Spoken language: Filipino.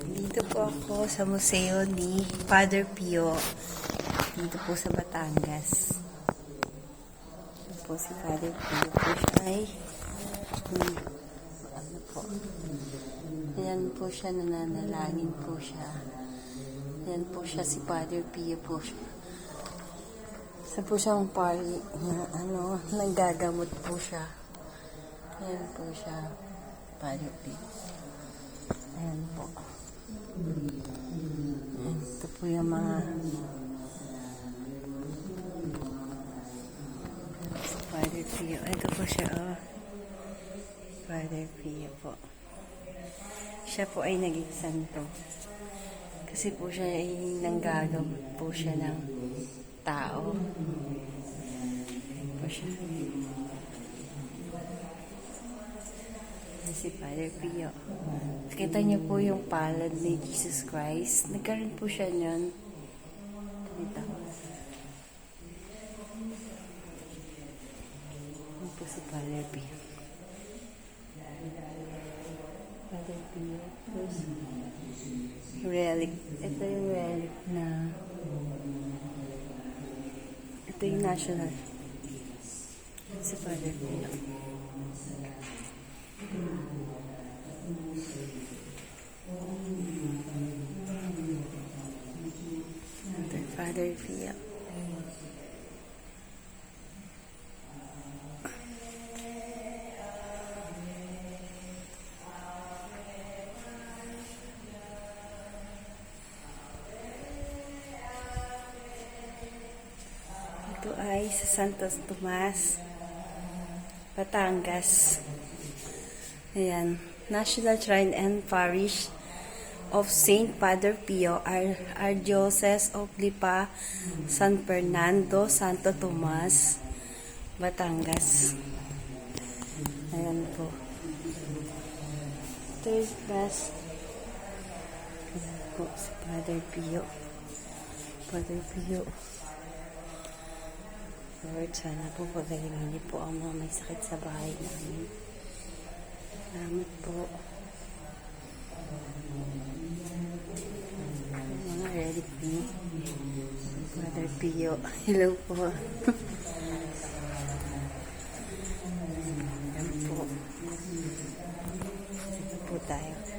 Dito po ako sa museo ni Father Pio. Dito po sa Batangas. Dito po si Father Pio po siya ay ano po. Ayan po siya, nananalangin po siya. Ayan po siya, si Father Pio po siya. Sa po siyang pari, nanggagamot po siya. Ayan po siya, Father Pio. Ayan po. Ito po yung mga Father Pio. Ito po siya, oh. Father Pio po. Siya po ay naging santo. Kasi po siya ay nanggagamot po siya ng tao. Ayan po siya. Si Father Pio. Kita niyo po yung palad ni Jesus Christ. Nagkaroon po siya niyan. Ito. Ano po si Father Pio. Father Pio. Relic. Ito yung relic na ito yung national. Si Father Pio. Father Pio. Ito ay sa Santos Tomas, Batangas. Ayan, National Shrine and Parish of Saint Father Pio, Archdiocese of Lipa, San Fernando, Santo Tomas, Batangas. Ayan po. Ito is Mass. Ayan po si Father Pio. Father Pio. Lord, sana po pagalingan niyo po ang mga may sakit sa bahay namin. Salamat po. Mga relic ni Father Pio. Hello po. Ayan po. Sige po tayo.